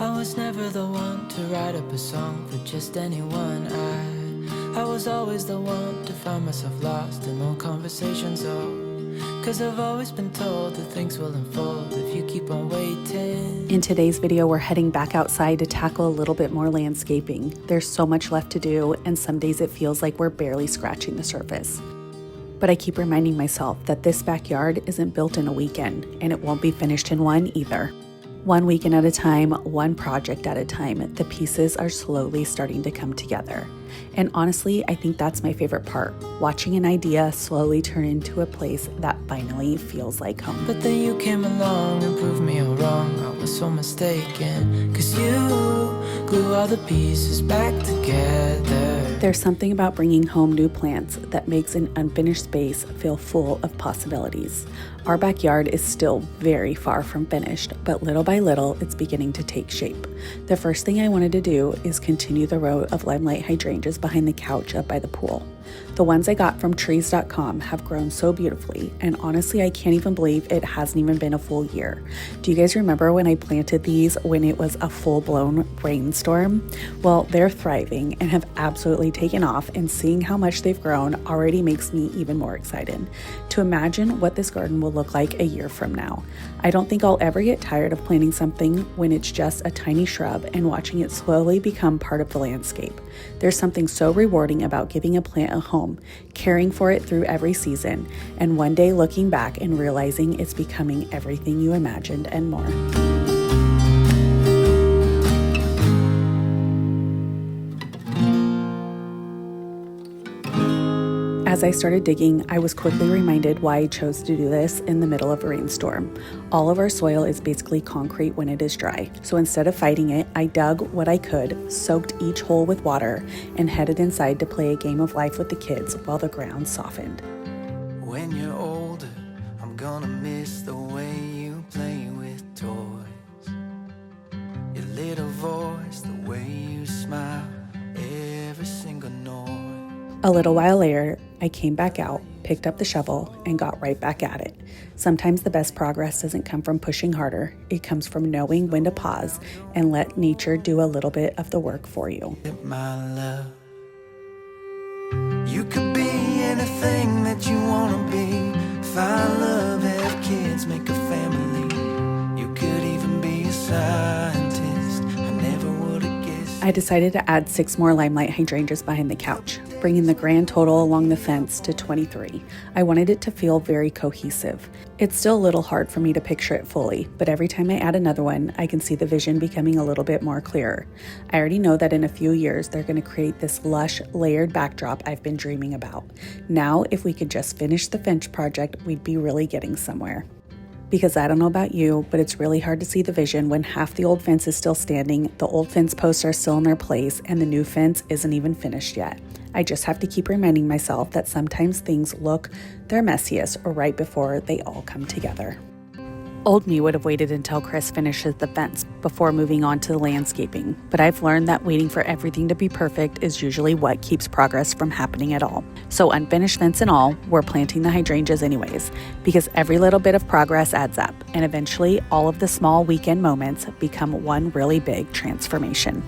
I was never the one to write up a song for just anyone. I was always the one to find myself lost in more conversations. Cause I've always been told that things will unfold if you keep on waiting. In today's video, we're heading back outside to tackle a little bit more landscaping. There's so much left to do, and some days it feels like we're barely scratching the surface. But I keep reminding myself that this backyard isn't built in a weekend, and it won't be finished in one either. One weekend at a time, one project at a time, the pieces are slowly starting to come together. And honestly, I think that's my favorite part, watching an idea slowly turn into a place that finally feels like home. But then you came along and proved me all wrong. I was so mistaken, cause you glue all the pieces back together. There's something about bringing home new plants that makes an unfinished space feel full of possibilities. Our backyard is still very far from finished, but little by little, it's beginning to take shape. The first thing I wanted to do is continue the row of limelight hydrangeas behind the couch up by the pool. The ones I got from trees.com have grown so beautifully, and honestly, I can't even believe it hasn't even been a full year. Do you guys remember when I planted these when it was a full-blown rainstorm? Well, they're thriving and have absolutely taken off, and seeing how much they've grown already makes me even more excited to imagine what this garden will look like a year from now. I don't think I'll ever get tired of planting something when it's just a tiny shrub and watching it slowly become part of the landscape. There's something so rewarding about giving a plant a home, caring for it through every season, and one day looking back and realizing it's becoming everything you imagined and more. As I started digging, I was quickly reminded why I chose to do this in the middle of a rainstorm. All of our soil is basically concrete when it is dry, so instead of fighting it, I dug what I could, soaked each hole with water, and headed inside to play a game of life with the kids while the ground softened. When you're older, I'm gonna miss the way you play with toys. Your little voice, the way you smile, every single noise. A little while later, I came back out, picked up the shovel, and got right back at it. Sometimes the best progress doesn't come from pushing harder. It comes from knowing when to pause and let nature do a little bit of the work for you. My love, you could be anything that you wanna be. Find love, have kids, make a family. You could even be a scientist. I never would have guessed. I decided to add 6 more limelight hydrangeas behind the couch, bringing the grand total along the fence to 23. I wanted it to feel very cohesive. It's still a little hard for me to picture it fully, but every time I add another one, I can see the vision becoming a little bit more clearer. I already know that in a few years, they're going to create this lush, layered backdrop I've been dreaming about. Now, if we could just finish the fence project, we'd be really getting somewhere. Because I don't know about you, but it's really hard to see the vision when half the old fence is still standing, the old fence posts are still in their place, and the new fence isn't even finished yet. I just have to keep reminding myself that sometimes things look their messiest or right before they all come together. Old me would have waited until Chris finishes the fence before moving on to the landscaping, but I've learned that waiting for everything to be perfect is usually what keeps progress from happening at all. So unfinished fence and all, we're planting the hydrangeas anyways, because every little bit of progress adds up, and eventually all of the small weekend moments become one really big transformation.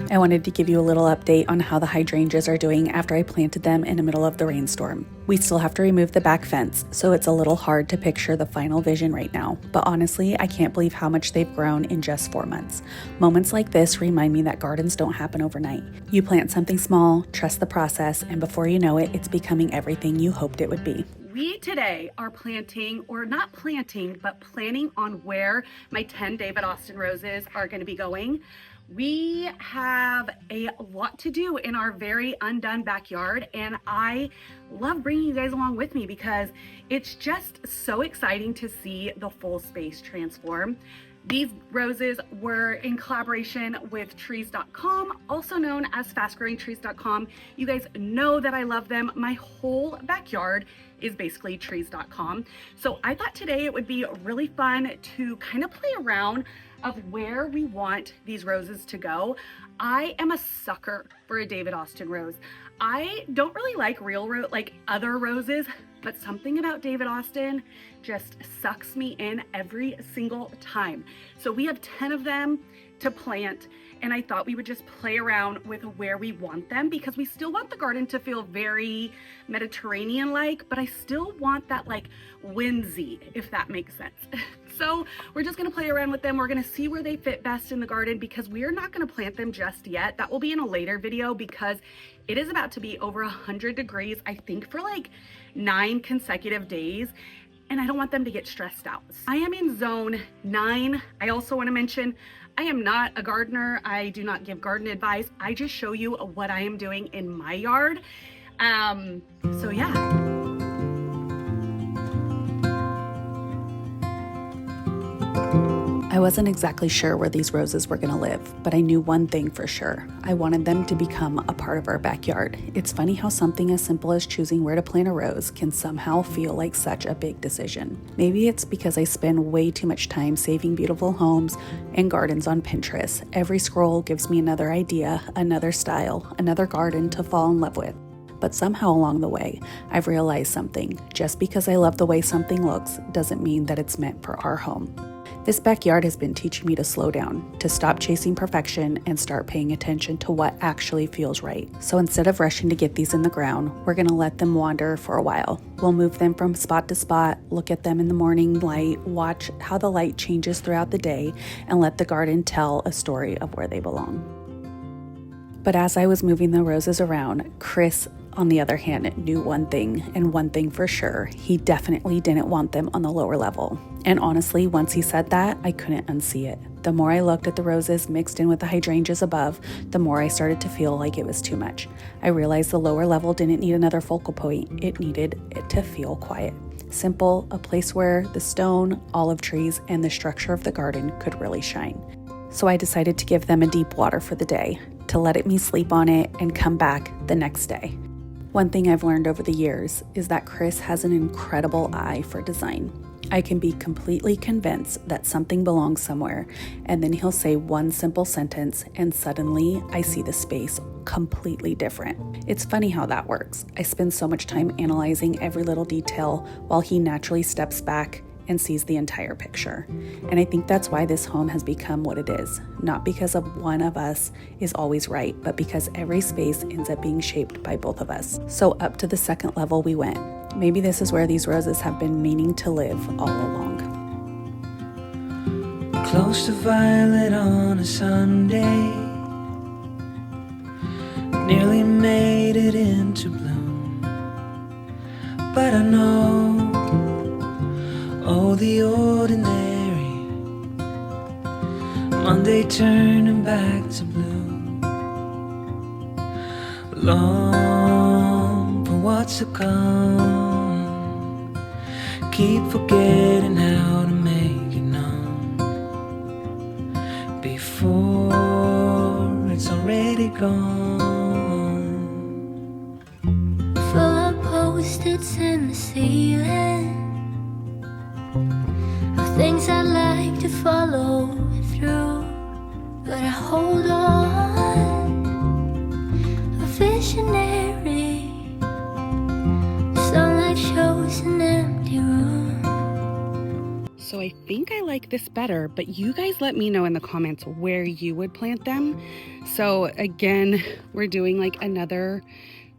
I wanted to give you a little update on how the hydrangeas are doing after I planted them in the middle of the rainstorm. We still have to remove the back fence, so it's a little hard to picture the final vision right now, but honestly, I can't believe how much they've grown in just 4 months. Moments like this remind me that gardens don't happen overnight. You plant something small, trust the process, and before you know it, it's becoming everything you hoped it would be. We today are planting, or not planting, but planning on where my 10 David Austin roses are going to be going. We have a lot to do in our very undone backyard, and I love bringing you guys along with me because it's just so exciting to see the full space transform. These roses were in collaboration with trees.com, also known as FastGrowingTrees.com. You guys know that I love them. My whole backyard is basically trees.com. So I thought today it would be really fun to kind of play around of where we want these roses to go. I am a sucker for a David Austin rose. I don't really like like other roses, but something about David Austin just sucks me in every single time. So we have 10 of them to plant, and I thought we would just play around with where we want them, because we still want the garden to feel very Mediterranean-like, but I still want that like whimsy, if that makes sense. So we're just gonna play around with them. We're gonna see where they fit best in the garden, because we're not gonna plant them just yet. That will be in a later video, because it is about to be over 100 degrees, I think for like 9 consecutive days, and I don't want them to get stressed out. I am in zone 9. I also wanna mention, I am not a gardener. I do not give garden advice. I just show you what I am doing in my yard. So yeah. I wasn't exactly sure where these roses were gonna live, but I knew one thing for sure. I wanted them to become a part of our backyard. It's funny how something as simple as choosing where to plant a rose can somehow feel like such a big decision. Maybe it's because I spend way too much time saving beautiful homes and gardens on Pinterest. Every scroll gives me another idea, another style, another garden to fall in love with. But somehow along the way, I've realized something. Just because I love the way something looks doesn't mean that it's meant for our home. This backyard has been teaching me to slow down, to stop chasing perfection and start paying attention to what actually feels right. So instead of rushing to get these in the ground, we're gonna let them wander for a while. We'll move them from spot to spot, look at them in the morning light, watch how the light changes throughout the day, and let the garden tell a story of where they belong. But as I was moving the roses around, Chris, on the other hand, knew one thing, and one thing for sure. He definitely didn't want them on the lower level. And honestly, once he said that, I couldn't unsee it. The more I looked at the roses mixed in with the hydrangeas above, the more I started to feel like it was too much. I realized the lower level didn't need another focal point. It needed it to feel quiet. Simple, a place where the stone, olive trees, and the structure of the garden could really shine. So I decided to give them a deep water for the day, to let me sleep on it and come back the next day. One thing I've learned over the years is that Chris has an incredible eye for design. I can be completely convinced that something belongs somewhere, and then he'll say one simple sentence, and suddenly I see the space completely different. It's funny how that works. I spend so much time analyzing every little detail while he naturally steps back and sees the entire picture. And I think that's why this home has become what it is. Not because of one of us is always right, but because every space ends up being shaped by both of us. So up to the second level we went. Maybe this is where these roses have been meaning to live all along. Close to violet on a Sunday, nearly made it into bloom, but I know, oh, the ordinary Monday turning back to blue. Long for what's to come, keep forgetting how to make it known before it's already gone. Full of post-its in the ceiling, things I like to follow through, but I hold on, a visionary, sunlight shows an empty room. So I think I like this better, but you guys let me know in the comments where you would plant them. So again, we're doing like another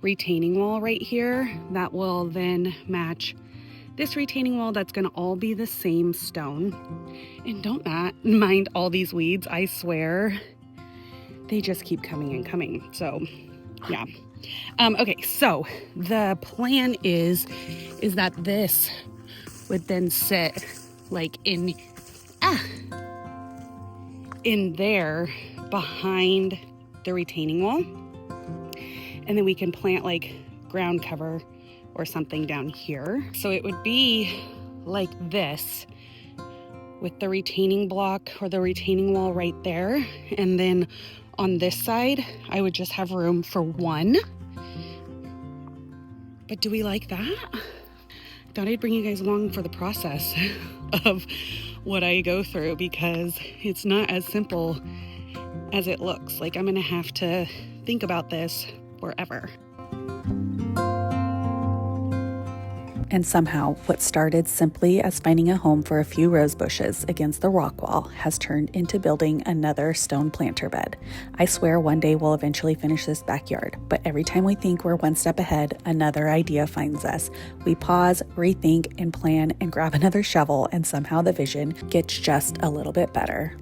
retaining wall right here that will then match this retaining wall. That's gonna all be the same stone. And don't mind all these weeds, I swear. They just keep coming and coming, so yeah. Okay, so the plan is that this would then sit like in there behind the retaining wall. And then we can plant like ground cover or something down here. So it would be like this with the retaining block or the retaining wall right there. And then on this side, I would just have room for one. But do we like that? I thought I'd bring you guys along for the process of what I go through because it's not as simple as it looks. Like I'm gonna have to think about this forever. And somehow, what started simply as finding a home for a few rose bushes against the rock wall has turned into building another stone planter bed. I swear one day we'll eventually finish this backyard, but every time we think we're one step ahead, another idea finds us. We pause, rethink, and plan and grab another shovel, and somehow the vision gets just a little bit better.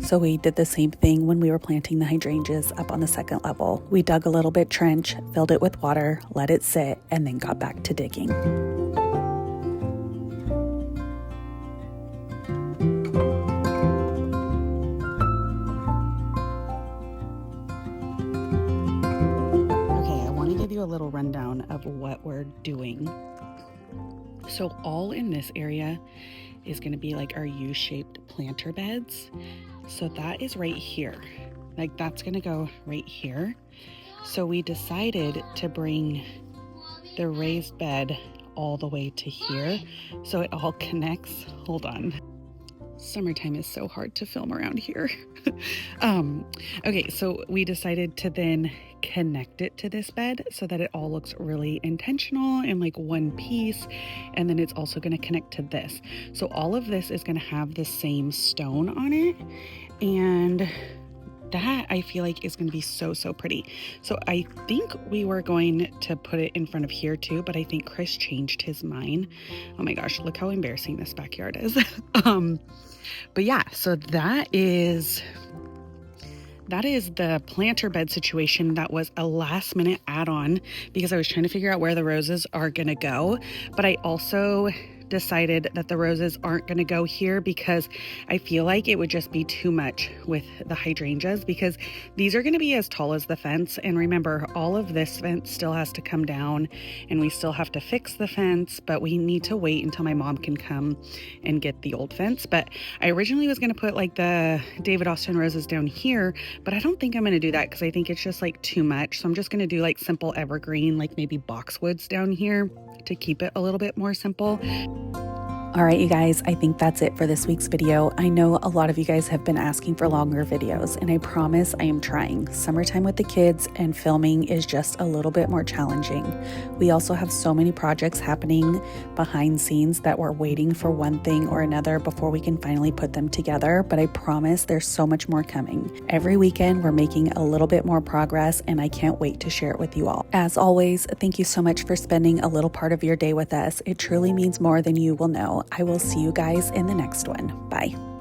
So we did the same thing when we were planting the hydrangeas up on the second level. We dug a little bit trench, filled it with water, let it sit, and then got back to digging. Okay, I want to give you a little rundown of what we're doing. So all in this area is going to be like our U-shaped planter beds. So that is right here. Like that's going to go right here. So we decided to bring the raised bed all the way to here so it all connects. Hold on. Summertime is so hard to film around here. Okay, so we decided to then connect it to this bed so that it all looks really intentional and like one piece. And then it's also going to connect to this. So all of this is going to have the same stone on it. And that I feel like is going to be so pretty. So I think we were going to put it in front of here too, but I think Chris changed his mind. Oh my gosh, look how embarrassing this backyard is. But yeah, so that is the planter bed situation. That was a last minute add-on because I was trying to figure out where the roses are gonna go, but I also decided that the roses aren't going to go here because I feel like it would just be too much with the hydrangeas because these are going to be as tall as the fence. And remember, all of this fence still has to come down and we still have to fix the fence, but we need to wait until my mom can come and get the old fence. But I originally was going to put like the David Austin roses down here, but I don't think I'm going to do that because I think it's just like too much. So I'm just going to do like simple evergreen, like maybe boxwoods down here to keep it a little bit more simple. All right, you guys, I think that's it for this week's video. I know a lot of you guys have been asking for longer videos, and I promise I am trying. Summertime with the kids and filming is just a little bit more challenging. We also have so many projects happening behind scenes that we're waiting for one thing or another before we can finally put them together, but I promise there's so much more coming. Every weekend, we're making a little bit more progress, and I can't wait to share it with you all. As always, thank you so much for spending a little part of your day with us. It truly means more than you will know. I will see you guys in the next one. Bye.